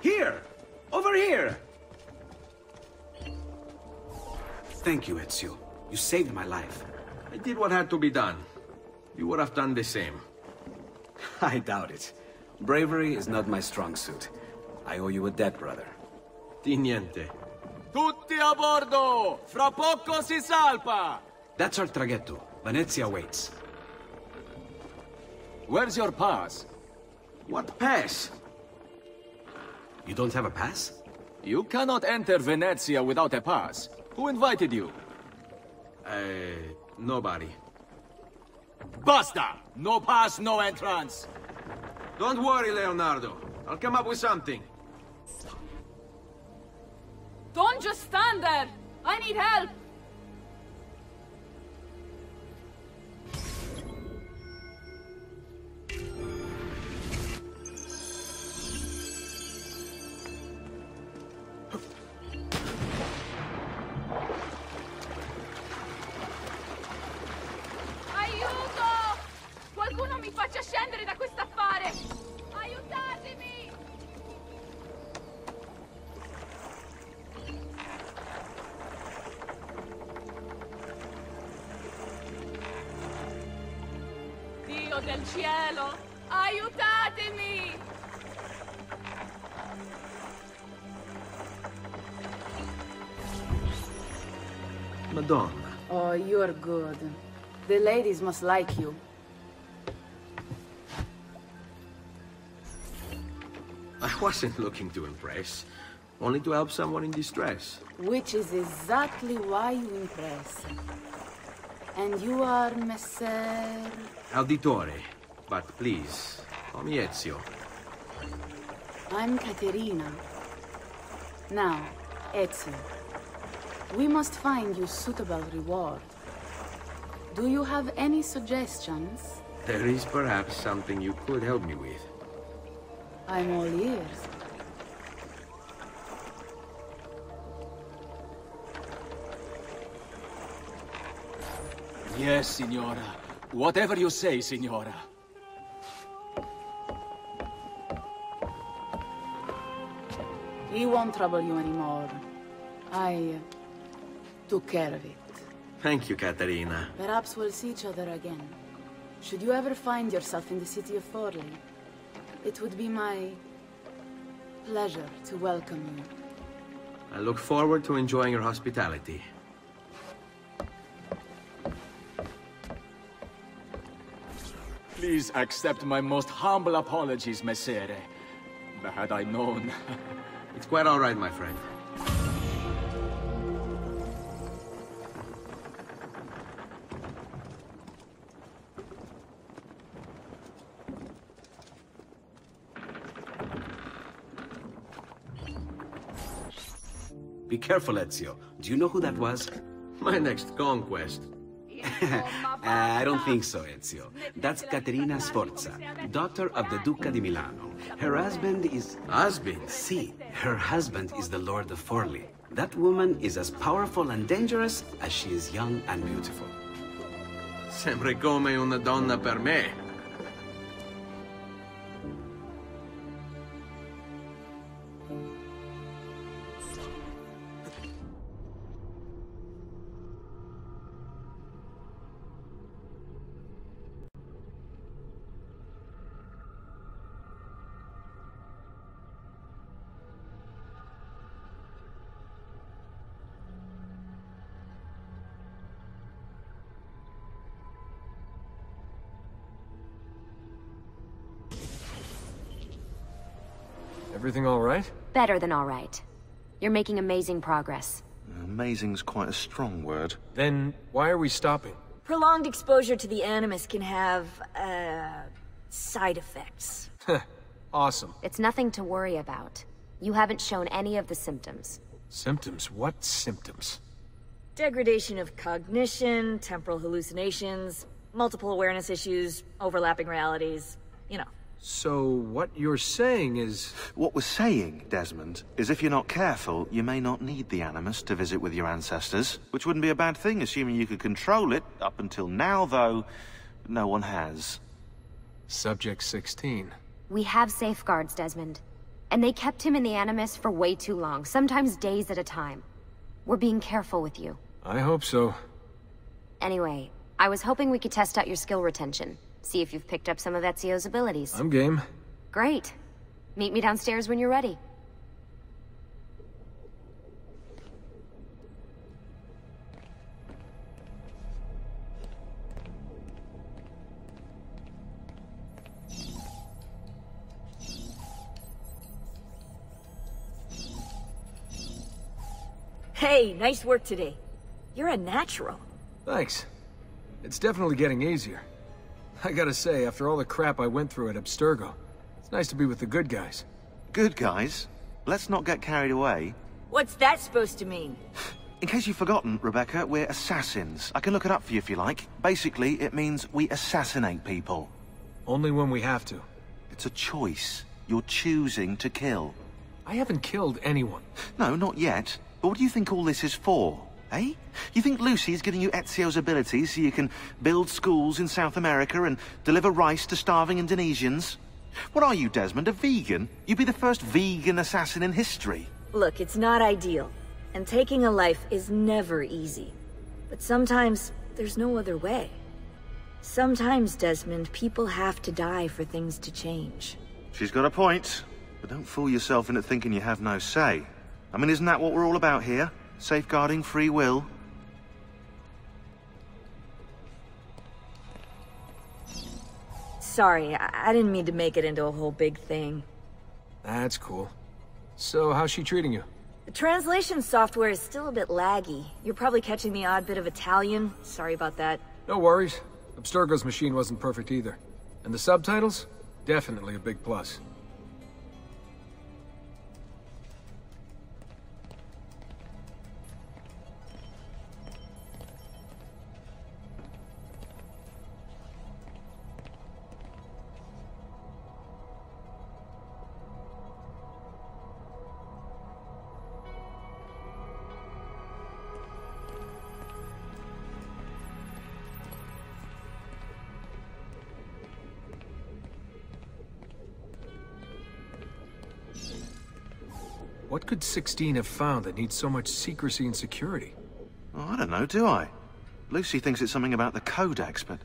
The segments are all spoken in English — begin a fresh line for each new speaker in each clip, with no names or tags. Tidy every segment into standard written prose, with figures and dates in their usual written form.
Here! Over here! Thank you, Ezio. You saved my life.
I did what had to be done. You would have done the same.
I doubt it. Bravery is not my strong suit. I owe you a debt, brother.
Di niente.
Tutti a bordo! Fra poco si salpa!
That's our traghetto. Venezia waits.
Where's your pass?
What pass?
You don't have a pass?
You cannot enter Venezia without a pass. Who invited you?
Nobody.
Basta! No pass, no entrance!
Don't worry, Leonardo. I'll come up with something.
Don't just stand there! I need help! Aiuto! Qualcuno mi faccia scendere da quest'affare! Aiutatemi! Dio del cielo! Aiutatemi!
Madonna.
Oh, you're good. The ladies must like you.
I wasn't looking to impress. Only to help someone in distress.
Which is exactly why you impress. And you are Messer...
Auditore. But please, call me Ezio.
I'm Caterina. Now, Ezio. We must find you suitable reward. Do you have any suggestions?
There is perhaps something you could help me with.
I'm all ears.
Yes, Signora. Whatever you say, Signora.
He won't trouble you anymore. I took care of it.
Thank you, Caterina.
Perhaps we'll see each other again. Should you ever find yourself in the city of Forli, it would be my pleasure to welcome you.
I look forward to enjoying your hospitality.
Please accept my most humble apologies, Messere. Had I known...
It's quite all right, my friend.
Be careful, Ezio. Do you know who that was?
My next conquest.
I don't think so, Ezio. That's Caterina Sforza, daughter of the Duca di Milano. Her husband is...
Husband?
See, her husband is the Lord of Forli. That woman is as powerful and dangerous as she is young and beautiful.
Sembri come una donna per me.
Everything all right?
Better than all right. You're making amazing progress.
Amazing's quite a strong word.
Then why are we stopping?
Prolonged exposure to the Animus can have, side effects.
Awesome.
It's nothing to worry about. You haven't shown any of the symptoms.
Symptoms? What symptoms?
Degradation of cognition, temporal hallucinations, multiple awareness issues, overlapping realities, you know.
So what you're saying is...
What we're saying, Desmond, is if you're not careful, you may not need the Animus to visit with your ancestors, which wouldn't be a bad thing, assuming you could control it. Up until now, though, no one has.
Subject 16.
We have safeguards, Desmond. And they kept him in the Animus for way too long, sometimes days at a time. We're being careful with you.
I hope so.
Anyway, I was hoping we could test out your skill retention. See if you've picked up some of Ezio's abilities.
I'm game.
Great. Meet me downstairs when you're ready.
Hey, nice work today. You're a natural.
Thanks. It's definitely getting easier. I gotta say, after all the crap I went through at Abstergo, it's nice to be with the good guys.
Good guys? Let's not get carried away.
What's that supposed to mean?
In case you've forgotten, Rebecca, we're assassins. I can look it up for you if you like. Basically, it means we assassinate people.
Only when we have to.
It's a choice. You're choosing to kill.
I haven't killed anyone.
No, not yet. But what do you think all this is for, eh? You think Lucy's giving you Ezio's abilities so you can build schools in South America and deliver rice to starving Indonesians? What are you, Desmond, a vegan? You'd be the first vegan assassin in history.
Look, it's not ideal. And taking a life is never easy. But sometimes, there's no other way. Sometimes, Desmond, people have to die for things to change.
She's got a point. But don't fool yourself into thinking you have no say. I mean, isn't that what we're all about here? Safeguarding free will?
Sorry, I didn't mean to make it into a whole big thing.
That's cool. So, how's she treating you?
The translation software is still a bit laggy. You're probably catching the odd bit of Italian. Sorry about that.
No worries. Abstergo's machine wasn't perfect either. And the subtitles? Definitely a big plus. What could 16 have found that needs so much secrecy and security?
Oh, I don't know, do I? Lucy thinks it's something about the Codex, but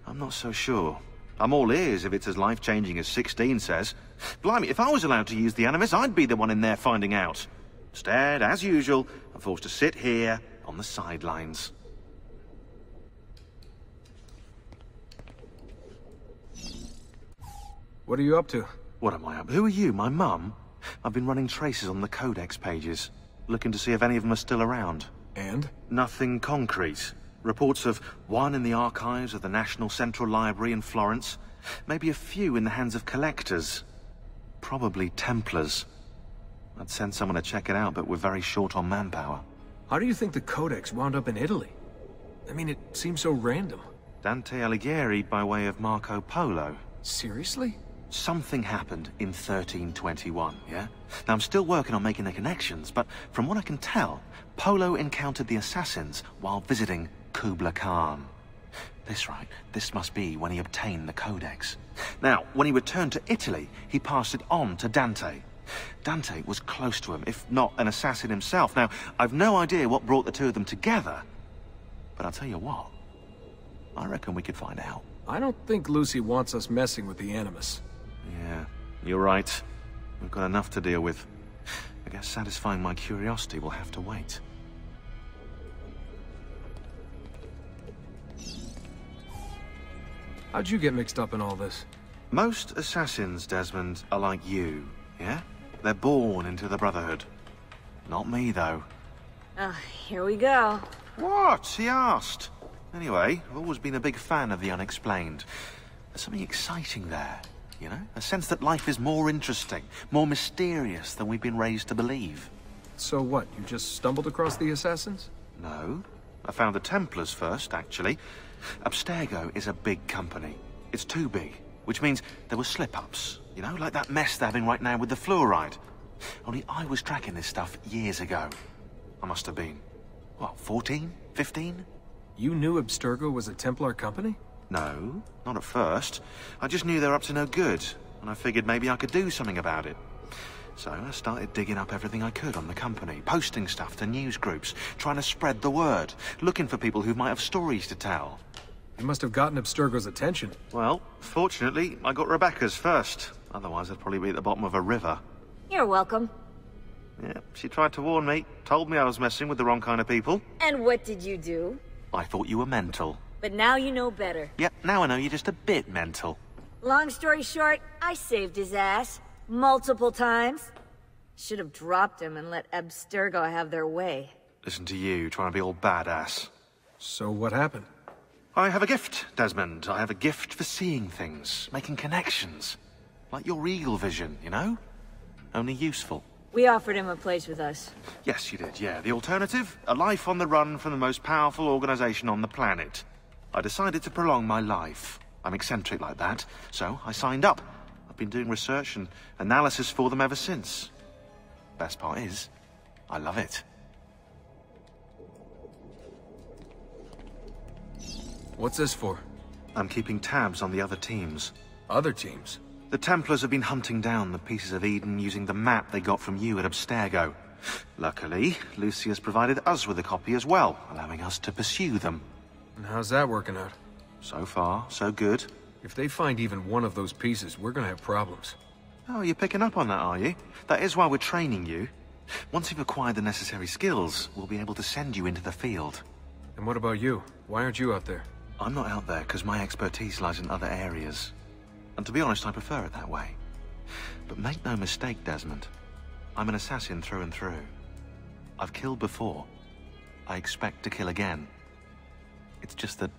I'm not so sure. I'm all ears if it's as life-changing as 16 says. Blimey, if I was allowed to use the Animus, I'd be the one in there finding out. Instead, as usual, I'm forced to sit here on the sidelines.
What are you up to?
What am I up? Who are you, my mum? I've been running traces on the Codex pages, looking to see if any of them are still around.
And?
Nothing concrete. Reports of one in the archives of the National Central Library in Florence. Maybe a few in the hands of collectors. Probably Templars. I'd send someone to check it out, but we're very short on manpower.
How do you think the Codex wound up in Italy? I mean, it seems so random.
Dante Alighieri by way of Marco Polo.
Seriously?
Something happened in 1321, yeah? Now, I'm still working on making the connections, but from what I can tell, Polo encountered the assassins while visiting Kubla Khan. This must be when he obtained the Codex. Now, when he returned to Italy, he passed it on to Dante. Dante was close to him, if not an assassin himself. Now, I've no idea what brought the two of them together, but I'll tell you what, I reckon we could find out.
I don't think Lucy wants us messing with the Animus.
Yeah, you're right. We've got enough to deal with. I guess satisfying my curiosity will have to wait.
How'd you get mixed up in all this?
Most assassins, Desmond, are like you, yeah? They're born into the Brotherhood. Not me, though.
Here we go.
What? He asked. Anyway, I've always been a big fan of the unexplained. There's something exciting there, you know? A sense that life is more interesting, more mysterious than we've been raised to believe.
So what, you just stumbled across the Assassins?
No. I found the Templars first, actually. Abstergo is a big company. It's too big, which means there were slip-ups. You know, like that mess they're having right now with the fluoride. Only I was tracking this stuff years ago. I must have been, what, 14? 15?
You knew Abstergo was a Templar company?
No, not at first. I just knew they were up to no good, and I figured maybe I could do something about it. So I started digging up everything I could on the company, posting stuff to news groups, trying to spread the word, looking for people who might have stories to tell.
You must have gotten Abstergo's attention.
Well, fortunately, I got Rebecca's first. Otherwise, I'd probably be at the bottom of a river.
You're welcome.
Yeah, she tried to warn me, told me I was messing with the wrong kind of people.
And what did you do?
I thought you were mental.
But now you know better.
Yep, now I know you're just a bit mental.
Long story short, I saved his ass. Multiple times. Should have dropped him and let Abstergo have their way.
Listen to you, trying to be all badass.
So what happened?
I have a gift, Desmond. I have a gift for seeing things, making connections. Like your eagle vision, you know? Only useful.
We offered him a place with us.
Yes, you did, yeah. The alternative? A life on the run from the most powerful organization on the planet. I decided to prolong my life. I'm eccentric like that, so I signed up. I've been doing research and analysis for them ever since. Best part is, I love it.
What's this for?
I'm keeping tabs on the other teams.
Other teams?
The Templars have been hunting down the pieces of Eden using the map they got from you at Abstergo. Luckily, Lucius provided us with a copy as well, allowing us to pursue them.
And how's that working out?
So far, so good.
If they find even one of those pieces, we're gonna have problems.
Oh, you're picking up on that, are you? That is why we're training you. Once you've acquired the necessary skills, we'll be able to send you into the field.
And what about you? Why aren't you out there?
I'm not out there because my expertise lies in other areas. And to be honest, I prefer it that way. But make no mistake, Desmond. I'm an assassin through and through. I've killed before. I expect to kill again. It's just that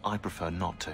I prefer not to.